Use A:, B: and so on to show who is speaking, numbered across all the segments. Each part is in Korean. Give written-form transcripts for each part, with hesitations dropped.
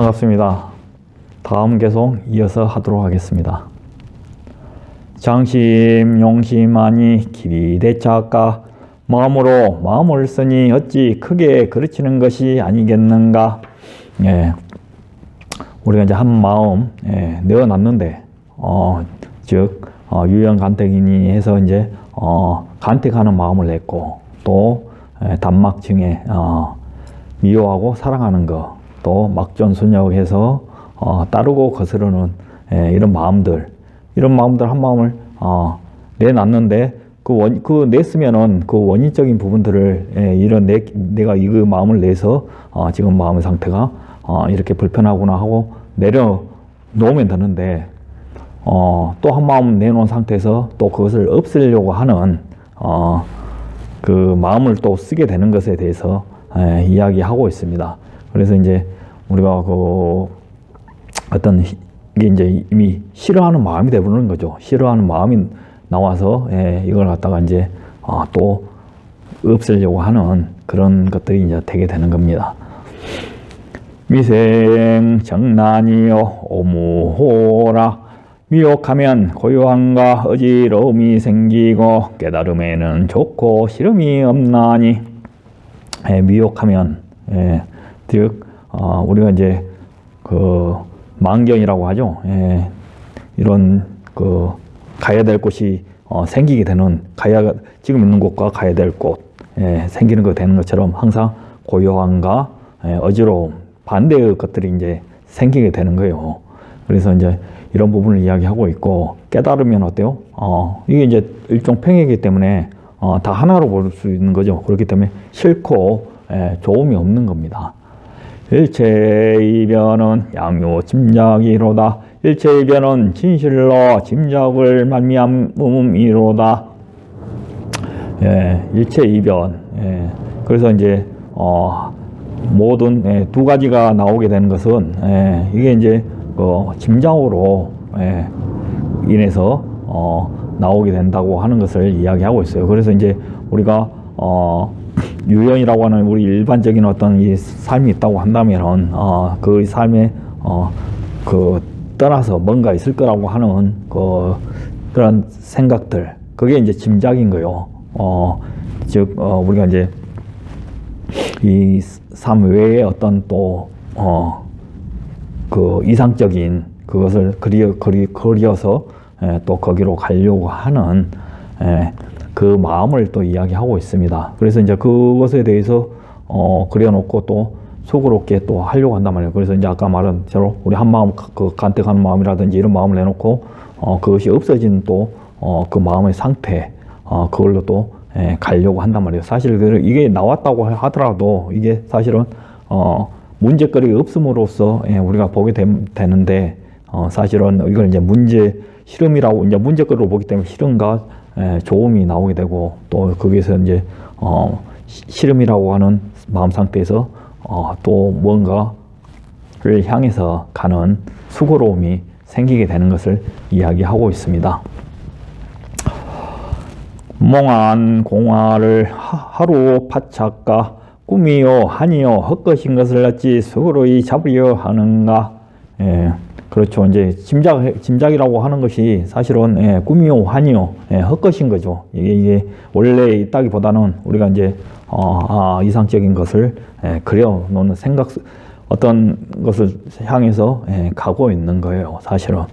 A: 반갑습니다. 다음 개송 이어서 하도록 하겠습니다. 장심 용심하니 기비대차가 마음으로 마음을 쓰니 어찌 크게 그르치는 것이 아니겠는가. 우리가 이제 한 마음 내어놨는데 즉 유연간택이니 해서 이제 간택하는 마음을 냈고 또 단막층에 미워하고 사랑하는 것, 또 막전순역해서 따르고 거스르는 이런 마음들 한 마음을 내놨는데 그 냈으면은 그 원인적인 부분들을 이런 내가 이 마음을 내서 지금 마음의 상태가 이렇게 불편하구나 하고 내려놓으면 되는데 또 한 마음 내놓은 상태에서 또 그것을 없애려고 하는 그 마음을 또 쓰게 되는 것에 대해서 이야기하고 있습니다. 그래서 이제 우리가 그 어떤 이게 이제 이미 싫어하는 마음이 되버리는 거죠. 싫어하는 마음이 나와서 이걸 갖다가 이제 또 없애려고 하는 그런 것들이 이제 되게 되는 겁니다. 미생 정난이요 오무호라. 미혹하면 고요함과 어지러움이 생기고 깨달음에는 좋고 싫음이 없나니. 미혹하면 즉 우리가 이제 그 망경이라고 하죠. 이런 그 가야 될 곳이 생기게 되는 지금 있는 곳과 가야 될 곳 생기는 거 되는 것처럼 항상 고요함과 어지러움 반대의 것들이 이제 생기게 되는 거예요. 그래서 이제 이런 부분을 이야기하고 있고 깨달으면 어때요? 이게 이제 일종 평이기 때문에 다 하나로 볼 수 있는 거죠. 그렇기 때문에 싫고 좋음이 없는 겁니다. 일체이변은 양요 짐작이로다. 일체이변은 진실로 짐작을 말미암음이로다. 일체이변. 그래서 이제 모든 두 가지가 나오게 되는 것은 이게 이제 짐작으로 인해서 나오게 된다고 하는 것을 이야기하고 있어요. 그래서 이제 우리가 유연이라고 하는 우리 일반적인 어떤 이 삶이 있다고 한다면은 그 삶에 그 떠나서 뭔가 있을 거라고 하는 그런 생각들, 그게 이제 짐작인 거요. 즉 우리가 이제 이 삶 외에 어떤 또 그 이상적인 그것을 그리어서 또 거기로 가려고 하는 그 마음을 또 이야기하고 있습니다. 그래서 이제 그것에 대해서 그려놓고 또 수고롭게 또 하려고 한단 말이에요. 그래서 이제 아까 말한 대로 우리 한 마음 그 간택하는 마음이라든지 이런 마음을 내놓고 그것이 없어진 또 그 마음의 상태 그걸로 또 가려고 한단 말이에요. 사실 이게 나왔다고 하더라도 이게 사실은 문제거리가 없음으로써 우리가 보게 되는데 사실은 이걸 이제 싫음이라고 이제 문제거리로 보기 때문에 싫음과 좋음이 나오게 되고 또 거기에서 이제 싫음이라고 하는 마음 상태에서 또 뭔가를 향해서 가는 수고로움이 생기게 되는 것을 이야기하고 있습니다. 몽한 공화를 하루 파착가 꿈이요 한이요 헛것인 것을 어찌 스스로이 잡으려 하는가. 그렇죠. 이제 짐작이라고 하는 것이 사실은 꿈이요 한이요 헛것인 거죠. 이게 원래 있다기보다는 우리가 이제 이상적인 것을 그려놓는 생각 어떤 것을 향해서 가고 있는 거예요. 사실은.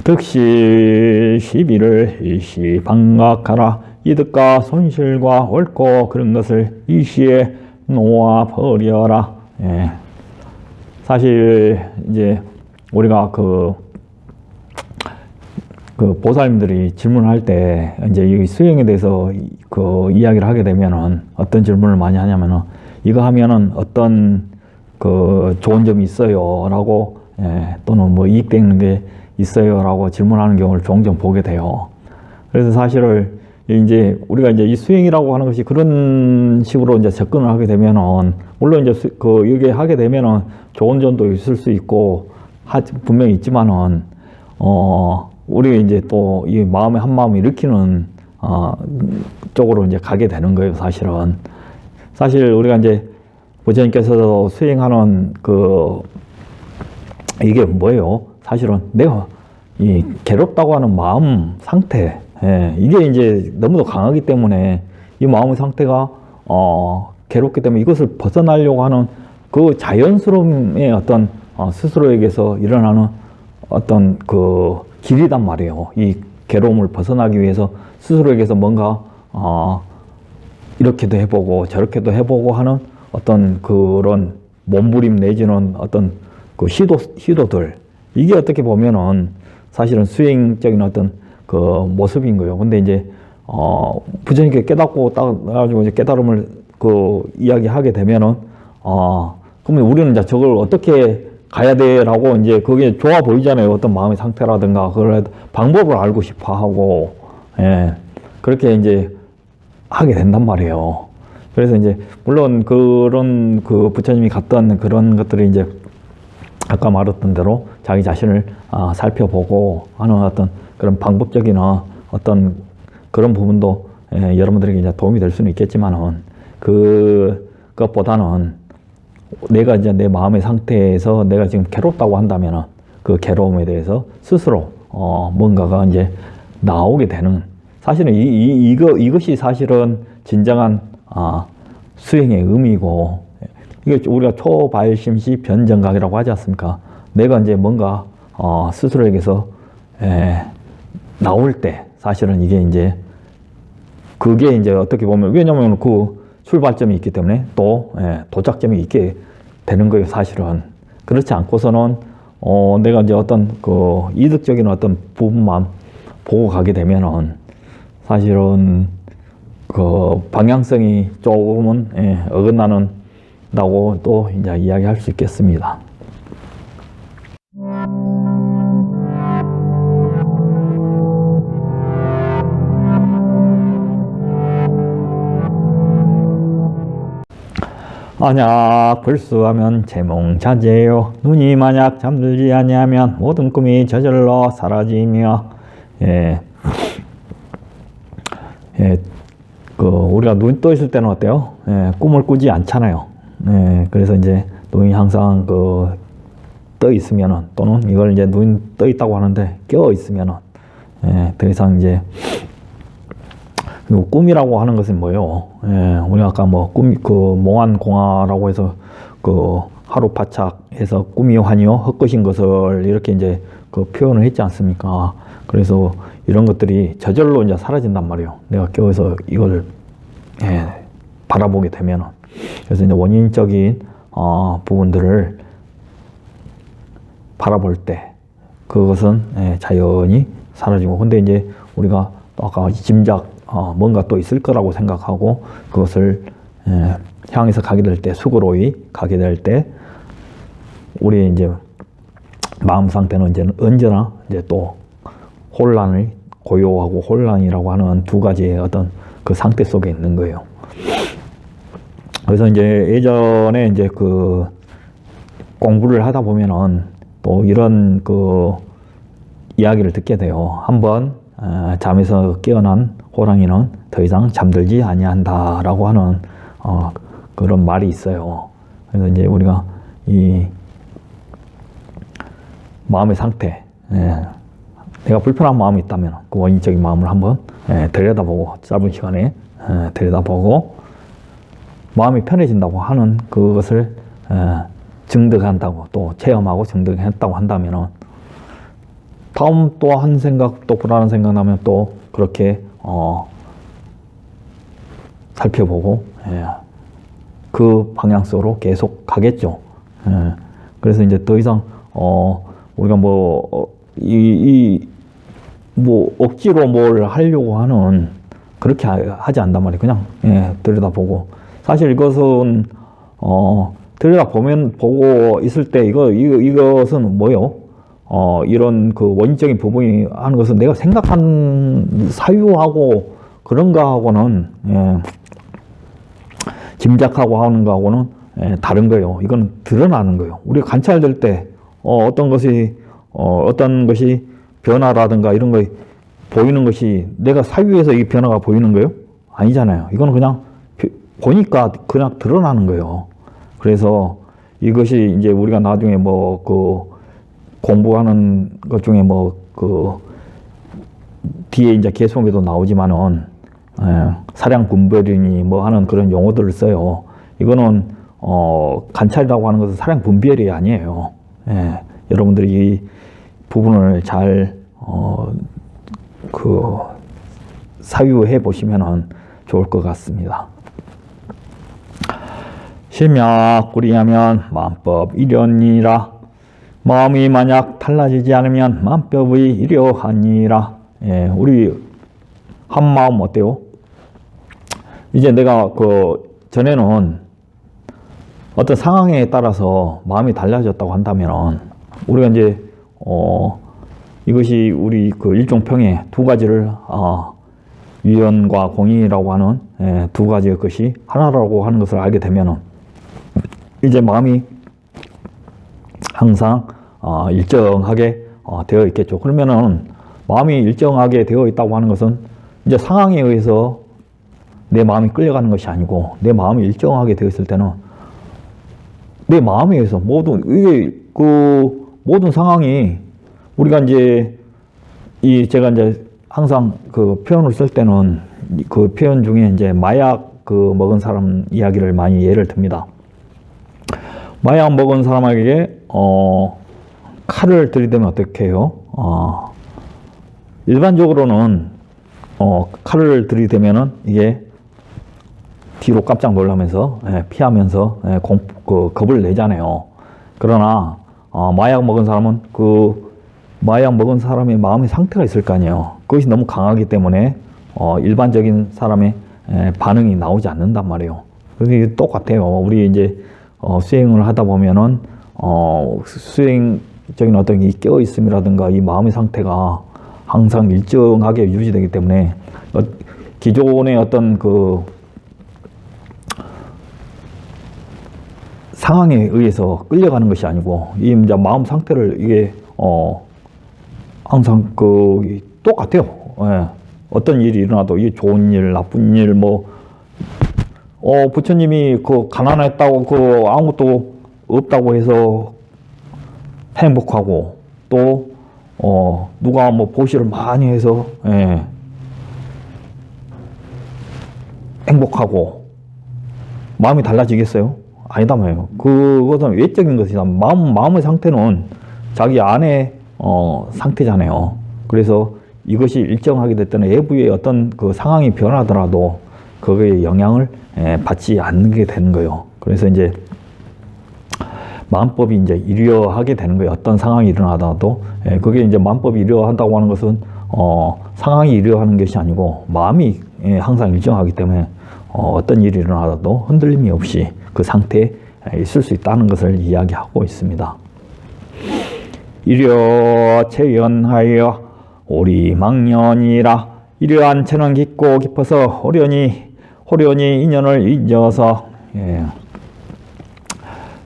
A: 득실 시비를 일시 방각하라. 이득과 손실과 옳고 그런 것을 일시에 놓아 버려라. 사실 이제 우리가 그 보살님들이 질문할 때 이제 이 수행에 대해서 그 이야기를 하게 되면은 어떤 질문을 많이 하냐면은 이거 하면은 어떤 그 좋은 점이 있어요라고 또는 뭐 이익되는 게 있어요라고 질문하는 경우를 종종 보게 돼요. 그래서 사실은 이제 우리가 이제 이 수행이라고 하는 것이 그런 식으로 이제 접근을 하게 되면은 물론 이제 이게 하게 되면은 좋은 점도 있을 수 있고 분명히 있지만은 우리가 이제 또 이 마음의 한 마음을 일으키는 쪽으로 이제 가게 되는 거예요. 사실은 사실 우리가 이제 부처님께서 수행하는 이게 뭐예요? 사실은 내가 이 괴롭다고 하는 마음 상태, 이게 이제 너무도 강하기 때문에 이 마음의 상태가 괴롭기 때문에 이것을 벗어나려고 하는 그 자연스러움의 어떤 스스로에게서 일어나는 어떤 그 길이단 말이에요. 이 괴로움을 벗어나기 위해서 스스로에게서 뭔가 이렇게도 해보고 저렇게도 해보고 하는 어떤 그런 몸부림 내지는 어떤 그 시도들, 이게 어떻게 보면은 사실은 수행적인 어떤 그 모습인 거예요. 근데 이제 부처님께 깨닫고 딱 가지고 이제 깨달음을 이야기하게 되면은 그러면 우리는 이제 저걸 어떻게 가야 돼라고 이제 그게 좋아 보이잖아요. 어떤 마음의 상태라든가 그걸 방법을 알고 싶어 하고, 그렇게 이제 하게 된단 말이에요. 그래서 이제 물론 그런 부처님이 갔던 그런 것들이 이제 아까 말했던 대로 자기 자신을 살펴보고 하는 어떤 그런 방법적인 어떤 그런 부분도 여러분들에게 이제 도움이 될 수는 있겠지만은 그것보다는 내가 이제 내 마음의 상태에서 내가 지금 괴롭다고 한다면은 그 괴로움에 대해서 스스로 뭔가가 이제 나오게 되는, 사실은 이것이 사실은 진정한 수행의 의미고, 이게 우리가 초발심시 변정각이라고 하지 않습니까? 내가 이제 뭔가 스스로에게서 나올 때 사실은 이게 이제 그게 이제 어떻게 보면, 왜냐면 그 출발점이 있기 때문에 또 도착점이 있게 되는 거예요, 사실은. 그렇지 않고서는 내가 이제 어떤 그 이득적인 어떤 부분만 보고 가게 되면은 사실은 그 방향성이 조금은 어긋나는다고 또 이제 이야기할 수 있겠습니다. 만약 불수하면 재몽자제요. 눈이 만약 잠들지 아니하면 모든 꿈이 저절로 사라지며, 우리가 눈 떠 있을 때는 어때요? 꿈을 꾸지 않잖아요. 그래서 이제 눈이 항상 떠 있으면은, 또는 이걸 이제 눈 떠 있다고 하는데 깨어 있으면은, 더 이상 이제 꿈이라고 하는 것은 뭐예요? 우리가 아까 몽환공화라고 해서 하루 바착해서 꿈이 환이요 헛것인 것을 이렇게 이제 표현을 했지 않습니까? 그래서 이런 것들이 저절로 이제 사라진단 말이에요. 내가 깨어서 이걸 바라보게 되면은. 그래서 이제 원인적인 부분들을 바라볼 때 그것은 자연히 사라지고, 근데 이제 우리가 아까 짐작 뭔가 또 있을 거라고 생각하고 그것을 향해서 가게 될 때, 수고로이 가게 될 때 우리의 이제 마음 상태는 이제 언제나 이제 또 혼란을, 고요하고 혼란이라고 하는 두 가지의 어떤 그 상태 속에 있는 거예요. 그래서 이제 예전에 이제 공부를 하다 보면은 또 이런 이야기를 듣게 돼요. 한번 잠에서 깨어난 호랑이는 더 이상 잠들지 아니한다라고 하는 그런 말이 있어요. 그래서 이제 우리가 이 마음의 상태, 내가 불편한 마음이 있다면 그 원인적인 마음을 한번 들여다보고, 짧은 시간에 들여다보고 마음이 편해진다고 하는 그것을 증득한다고, 또 체험하고 증득했다고 한다면은 다음 또 한 생각, 또 불안한 생각 나면 또 그렇게 살펴보고 그 방향성으로 계속 가겠죠. 그래서 이제 더 이상 우리가 억지로 뭘 하려고 하는 그렇게 하지 않단 말이에요. 그냥 들여다보고, 사실 이것은 보고 있을 때 이것은 뭐예요? 이런 원인적인 부분이 하는 것은 내가 생각한 사유하고 그런가 하고는 짐작하고 하는 거하고는 다른 거예요. 이건 드러나는 거예요. 우리가 관찰될 때 어떤 것이 변화라든가 이런 거 보이는 것이 내가 사유에서 이 변화가 보이는 거예요? 아니잖아요. 이거는 그냥 보니까 그냥 드러나는 거예요. 그래서 이것이 이제 우리가 나중에 뭐 그 공부하는 것 중에 뭐 그 뒤에 이제 개송에도 나오지만은 사량 분별이니 뭐 하는 그런 용어들을 써요. 이거는 관찰이라고 하는 것은 사량 분별이 아니에요. 여러분들이 이 부분을 잘 그 사유해 보시면은 좋을 것 같습니다. 심약 구리하면 만법 일연이라. 마음이 만약 달라지지 않으면 만법의 일여하니라. 우리 한 마음 어때요? 이제 내가 그 전에는 어떤 상황에 따라서 마음이 달라졌다고 한다면 우리가 이제 이것이 우리 그 일종평에 두 가지를 유연과 공인이라고 하는 두 가지의 것이 하나라고 하는 것을 알게 되면은 이제 마음이 항상 일정하게 되어 있겠죠. 그러면은 마음이 일정하게 되어 있다고 하는 것은 이제 상황에 의해서 내 마음이 끌려가는 것이 아니고 내 마음이 일정하게 되어 있을 때는 내 마음에 의해서 모든 상황이 우리가 이제 제가 이제 항상 그 표현을 쓸 때는 그 표현 중에 이제 마약 먹은 사람 이야기를 많이 예를 듭니다. 마약 먹은 사람에게 칼을 들이대면 어떻게 해요? 일반적으로는 칼을 들이대면은 이게 뒤로 깜짝 놀라면서 피하면서 겁을 내잖아요. 그러나 마약 먹은 사람은 마약 먹은 사람의 마음의 상태가 있을 거 아니에요. 그것이 너무 강하기 때문에 일반적인 사람의 반응이 나오지 않는단 말이에요. 그게 똑같아요. 우리 이제 수행을 하다 보면은 수행적인 어떤 이 깨어 있음이라든가 이 마음의 상태가 항상 일정하게 유지되기 때문에 기존의 어떤 그 상황에 의해서 끌려가는 것이 아니고 이 이제 마음 상태를 이게 항상 똑같아요. 어떤 일이 일어나도 이 좋은 일, 나쁜 일 부처님이 가난했다고 아무것도 없다고 해서 행복하고 또 누가 보시를 많이 해서 행복하고 마음이 달라지겠어요? 아니다 말이에요. 그것은 외적인 것이다. 마음의 상태는 자기 안의 상태잖아요. 그래서 이것이 일정하게 됐다는 외부의 어떤 그 상황이 변하더라도 거기에 영향을 받지 않게 되는 거예요. 그래서 이제 마음법이 이제 일여하게 되는 거예요. 어떤 상황이 일어나더라도 그게 이제 마음법이 일여한다고 하는 것은 상황이 일여하는 것이 아니고 마음이 항상 일정하기 때문에 어떤 일이 일어나도 흔들림이 없이 그 상태에 있을 수 있다는 것을 이야기하고 있습니다. 일여 체연하여 오리망년이라. 이러한 체는 깊고 깊어서 호련히 인연을 잊어서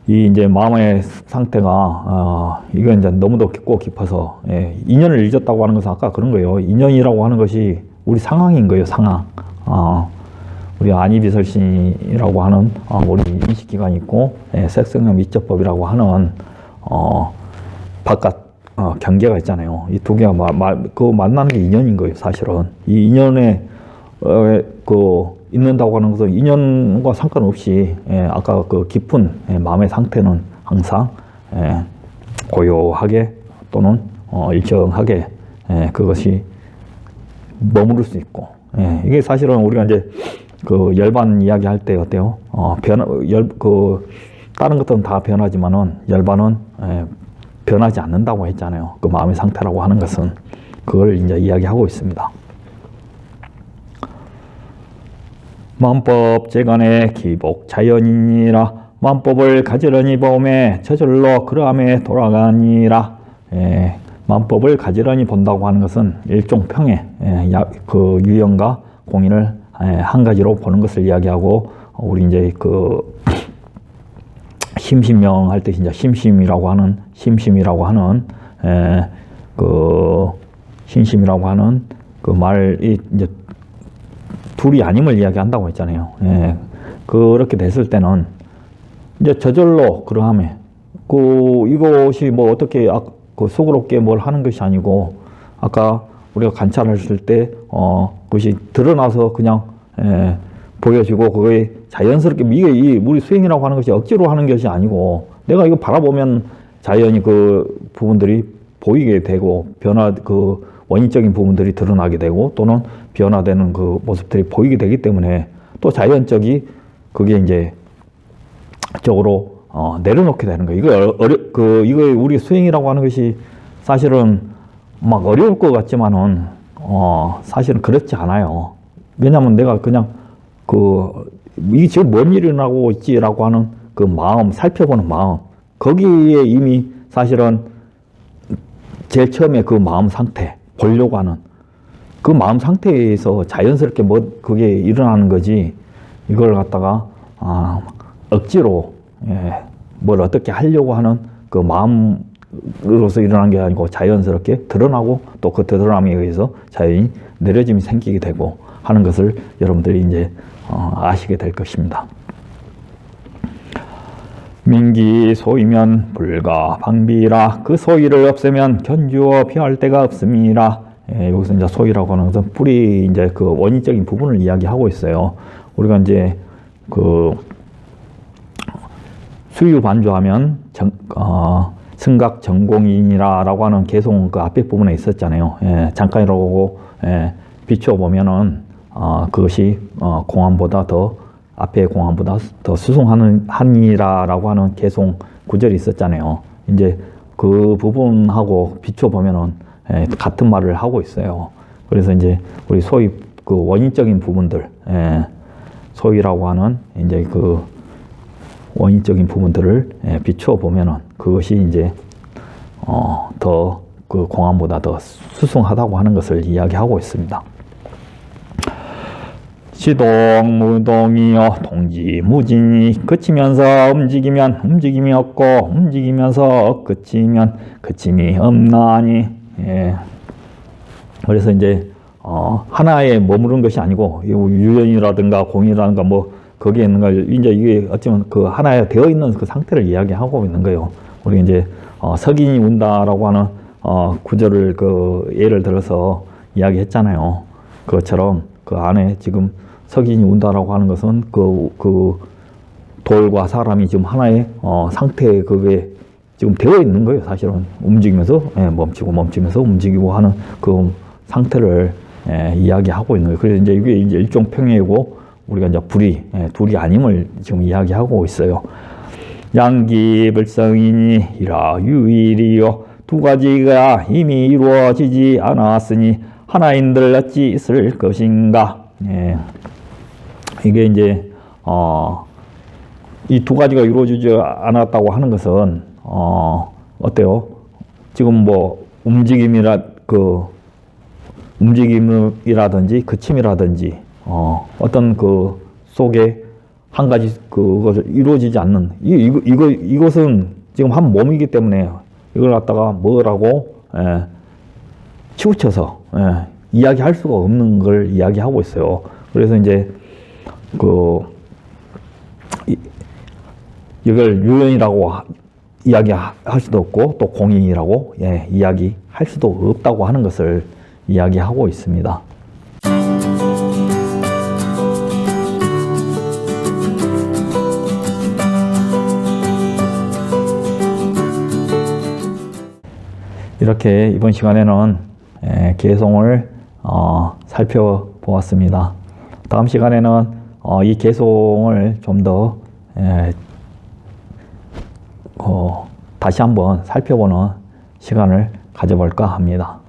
A: 이 이제 마음의 상태가 이건 이제 너무도 깊고 깊어서 인연을 잊었다고 하는 것은 아까 그런 거예요. 인연이라고 하는 것이 우리 상황인 거예요. 상황. 우리 안이비설신이라고 하는 우리 인식기관이 있고 색성형 미적법이라고 하는 바깥 경계가 있잖아요. 이 두 개가 만나는 게 인연인 거예요. 사실은 이 인연에 있는다고 하는 것은 인연과 상관없이 아까 그 깊은 마음의 상태는 항상 고요하게 또는 일정하게 그것이 머무를 수 있고 이게 사실은 우리가 이제 그 열반 이야기 할 때 어때요? 다른 것들은 다 변하지만은 열반은 변하지 않는다고 했잖아요. 그 마음의 상태라고 하는 것은 그걸 이제 이야기하고 있습니다. 만법 재간의 기복 자연이니라. 만법을 가지런히 보매 저절로 그러함에 돌아가니라. 만법을 가지런히 본다고 하는 것은 일종 평에 그 유형과 공인을 한 가지로 보는 것을 이야기하고 우리 이제 심심명 할 때 진짜 심심이라고 하는 신심이라고 하는 그 말이 이제 둘이 아님을 이야기한다고 했잖아요. 그렇게 됐을 때는 이제 저절로 그러하면 이것이 뭐 어떻게 수고롭게 뭘 하는 것이 아니고 아까 우리가 관찰했을 때 그것이 드러나서 그냥 보여지고 그게 자연스럽게 이게 우리 수행이라고 하는 것이 억지로 하는 것이 아니고 내가 이거 바라보면 자연히 그 부분들이 보이게 되고 원인적인 부분들이 드러나게 되고 또는 변화되는 그 모습들이 보이게 되기 때문에 또 자연적이 그게 이제 쪽으로 내려놓게 되는 거예요. 이거 우리 수행이라고 하는 것이 사실은 막 어려울 것 같지만은 사실은 그렇지 않아요. 왜냐하면 내가 그냥 이게 지금 뭔 일이 일어나고 있지라고 하는 그 마음, 살펴보는 마음, 거기에 이미 사실은 제일 처음에 그 마음 상태, 보려고 하는 그 마음 상태에서 자연스럽게 그게 일어나는 거지, 이걸 갖다가 억지로 뭘 어떻게 하려고 하는 그 마음으로서 일어나는 게 아니고 자연스럽게 드러나고 또 그 드러남에 의해서 자연히 내려짐이 생기게 되고 하는 것을 여러분들이 이제 아시게 될 것입니다. 민기 소이면 불가 방비라. 그 소이를 없애면 견주어 피할 데가 없습니다. 여기서 이제 소이라고 하는 것은 뿌리 이제 그 원인적인 부분을 이야기하고 있어요. 우리가 이제 수유 반주하면 승각 전공인이라고 하는 개송 그 앞에 부분에 있었잖아요. 잠깐이라고 비추어 보면은 그것이 공안보다 더 앞에 공안보다 더 수송하니라라고 하는 개송 구절이 있었잖아요. 이제 그 부분하고 비추어 보면은 같은 말을 하고 있어요. 그래서 이제 우리 소위 그 원인적인 부분들, 소위라고 하는 이제 그 원인적인 부분들을 비추어 보면은 그것이 이제 더 그 공안보다 더 수승하다고 하는 것을 이야기하고 있습니다. 시동 무동이여 동지무진이. 그치면서 움직이면 움직임이 없고 움직이면서 그치면 그침이 없나니. 그래서 이제 하나에 머무른 것이 아니고 유연이라든가 공이라든가 뭐 거기에 있는 걸 이제 이게 어쩌면 그 하나에 되어 있는 그 상태를 이야기하고 있는 거예요. 우리 이제 석인이 운다라고 하는 구절을 예를 들어서 이야기했잖아요. 그것처럼 그 안에 지금 석인이 운다라고 하는 것은 그 돌과 사람이 지금 하나의 상태에 그게 지금 되어 있는 거예요. 사실은 움직이면서 멈추고 멈추면서 움직이고 하는 그 상태를 이야기하고 있는 거예요. 그래서 이제 이게 이제 일종 평이고 우리가 이제 둘이 아님을 지금 이야기하고 있어요. 양기불성이니 이라 유일이요. 두 가지가 이미 이루어지지 않았으니 하나인들 어찌 있을 것인가. 이게 이제 이 두 가지가 이루어지지 않았다고 하는 것은 어때요? 지금 뭐 움직임이라든지 그침이라든지 어떤 그 속에 한 가지 그것을 이루어지지 않는 이것은 지금 한 몸이기 때문에 이걸 갖다가 뭐라고 치우쳐서 이야기할 수가 없는 걸 이야기하고 있어요. 그래서 이제 이걸 유연이라고 이야기할 수도 없고 또 공인이라고 이야기할 수도 없다고 하는 것을 이야기하고 있습니다. 이렇게 이번 시간에는 개송을 살펴보았습니다. 다음 시간에는 이 개송을 좀 더 다시 한번 살펴보는 시간을 가져볼까 합니다.